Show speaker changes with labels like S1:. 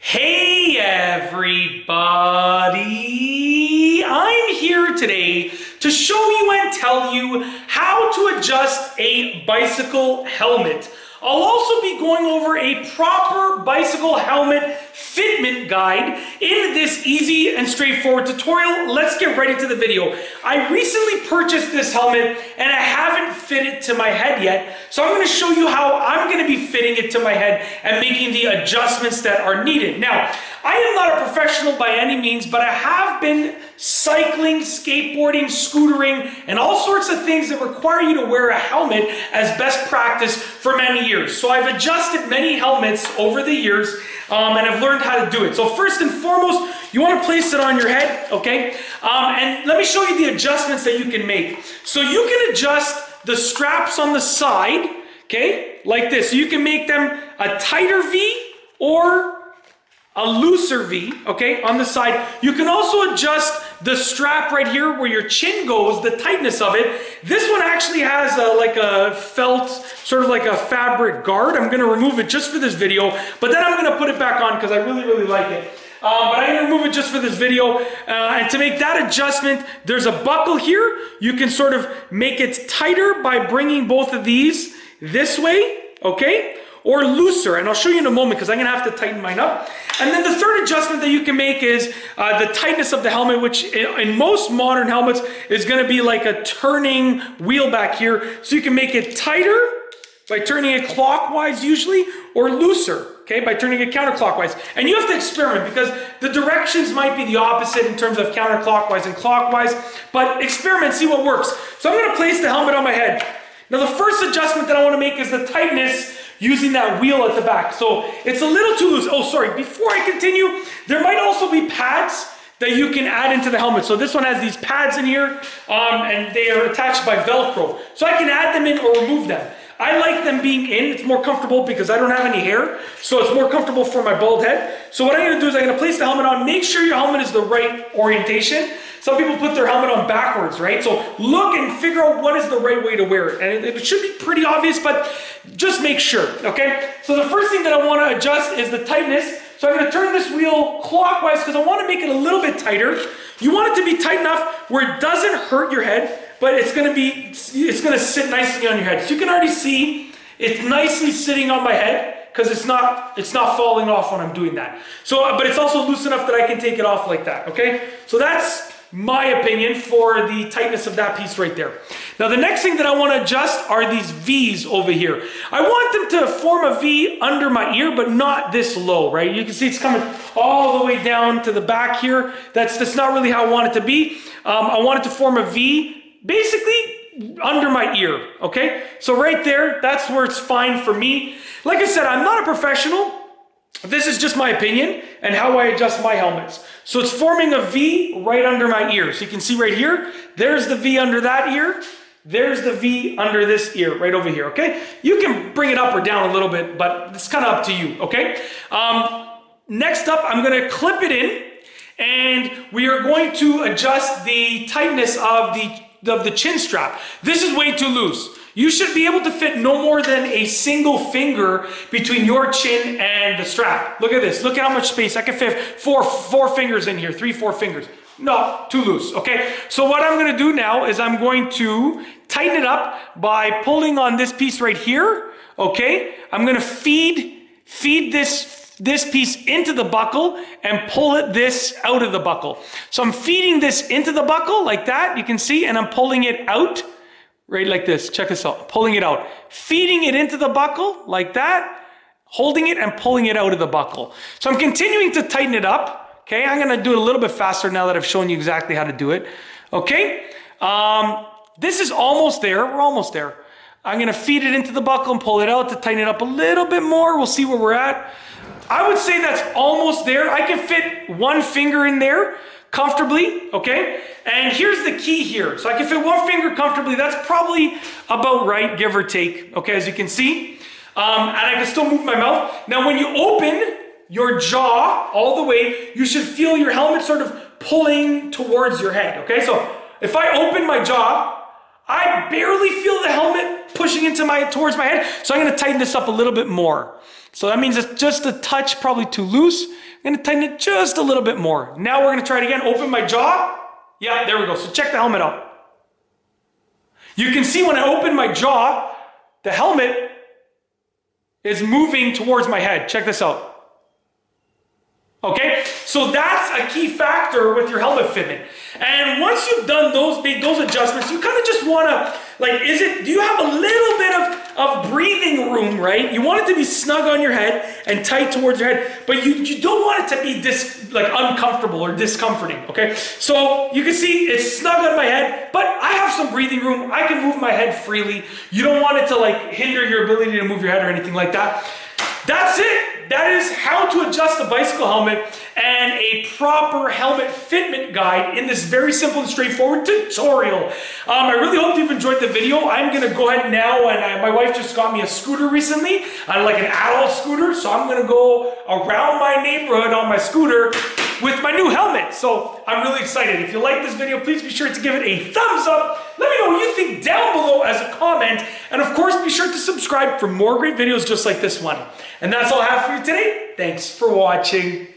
S1: Hey everybody! I'm here today to show you and tell you how to adjust a bicycle helmet. I'll also be going over a proper bicycle helmet fitment guide in this easy and straightforward tutorial. Let's get right into the video. I recently purchased this helmet and I haven't fit it to my head yet, so I'm going to show you how I'm going to be fitting it to my head and making the adjustments that are needed. Now, I am not a professional by any means, but I have been cycling, skateboarding, scootering, and all sorts of things that require you to wear a helmet as best practice for many years. So I've adjusted many helmets over the years and I've learned how to do it. So first and foremost, you want to place it on your head, okay? And let me show you the adjustments that you can make. So you can adjust the straps on the side, okay, like this. So you can make them a tighter V or a looser V, okay, on the side. You can also adjust the strap right here where your chin goes, the tightness of it. This one actually has like a felt, sort of like a fabric guard. I'm going to remove it just for this video, but then I'm going to put it back on because I really like it. But I'm going to remove it just for this video. And to make that adjustment, there's a buckle here. You can sort of make it tighter by bringing both of these this way, okay? Or looser, and I'll show you in a moment because I'm going to have to tighten mine up. And then the third adjustment that you can make is the tightness of the helmet, which in most modern helmets is going to be like a turning wheel back here. So you can make it tighter by turning it clockwise usually, or looser, okay, by turning it counterclockwise. And you have to experiment because the directions might be the opposite in terms of counterclockwise and clockwise, but experiment, see what works. So I'm going to place the helmet on my head. Now the first adjustment that I want to make is the tightness using that wheel at the back. So it's a little too loose. Oh, sorry, before I continue, there might also be pads that you can add into the helmet. So this one has these pads in here, and they are attached by Velcro. So I can add them in or remove them. I like them being in. It's more comfortable because I don't have any hair, so it's more comfortable for my bald head. So what I'm going to do is I'm going to place the helmet on. Make sure your helmet is the right orientation. Some people put their helmet on backwards, right? So look and figure out what is the right way to wear it. And it should be pretty obvious, but just make sure, okay? So the first thing that I want to adjust is the tightness. So I'm going to turn this wheel clockwise because I want to make it a little bit tighter. You want it to be tight enough where it doesn't hurt your head, but it's going to sit nicely on your head. So you can already see it's nicely sitting on my head because it's not falling off when I'm doing that. So, but it's also loose enough that I can take it off like that, okay? So that's my opinion for the tightness of that piece right there. Now the next thing that I want to adjust are these V's over here. I want them to form a V under my ear, but not this low, right? You can see it's coming all the way down to the back here. That's not really how I want it to be. I want it to form a V basically under my ear, okay? So right there, that's where it's fine for me. Like I said, I'm not a professional. This is just my opinion and how I adjust my helmets. So it's forming a V right under my ear. So you can see right here, there's the V under that ear. There's the V under this ear right over here, okay? You can bring it up or down a little bit, but it's kind of up to you, okay? Next up, I'm going to clip it in and we are going to adjust the tightness of the chin strap. This is way too loose. You should be able to fit no more than a single finger between your chin and the strap. Look at this. Look at how much space. I can fit four fingers in here, 3-4 fingers. No, too loose, okay? So what I'm going to do now is I'm going to tighten it up by pulling on this piece right here, okay? I'm going to feed this piece into the buckle and pull this out of the buckle. So I'm feeding this into the buckle like that, you can see, and I'm pulling it out right like this. Check this out. Pulling it out. Feeding it into the buckle like that, holding it and pulling it out of the buckle. So I'm continuing to tighten it up. Okay, I'm going to do it a little bit faster now that I've shown you exactly how to do it. Okay, this is almost there. We're almost there. I'm going to feed it into the buckle and pull it out to tighten it up a little bit more. We'll see where we're at. I would say that's almost there. I can fit one finger in there comfortably, okay? And here's the key here. So I can fit one finger comfortably. That's probably about right, give or take, okay, as you can see. And I can still move my mouth. Now, when you open your jaw all the way, you should feel your helmet sort of pulling towards your head, okay? So if I open my jaw, I barely feel the helmet pushing towards my head. So I'm going to tighten this up a little bit more. So that means it's just a touch, probably too loose. I'm gonna tighten it just a little bit more. Now we're gonna try it again. Open my jaw. Yeah, there we go. So check the helmet out. You can see when I open my jaw, the helmet is moving towards my head. Check this out. Okay, so that's a key factor with your helmet fitment. And once you've done made those adjustments, you kind of just want to, like, do you have a little bit of breathing room, right? You want it to be snug on your head and tight towards your head, but you don't want it to be uncomfortable or discomforting, okay? So you can see it's snug on my head, but I have some breathing room. I can move my head freely. You don't want it to hinder your ability to move your head or anything like that. That's it. That is how to adjust a bicycle helmet and a proper helmet fitment guide in this very simple and straightforward tutorial. I really hope you've enjoyed the video. I'm going to go ahead now, and my wife just got me a scooter recently, like an adult scooter, so I'm going to go around my neighborhood on my scooter with my new helmet. So I'm really excited. If you like this video, please be sure to give it a thumbs up. Let me know what you think down below as a comment. And of course, be sure to subscribe for more great videos just like this one. And that's all I have for you today. Thanks for watching.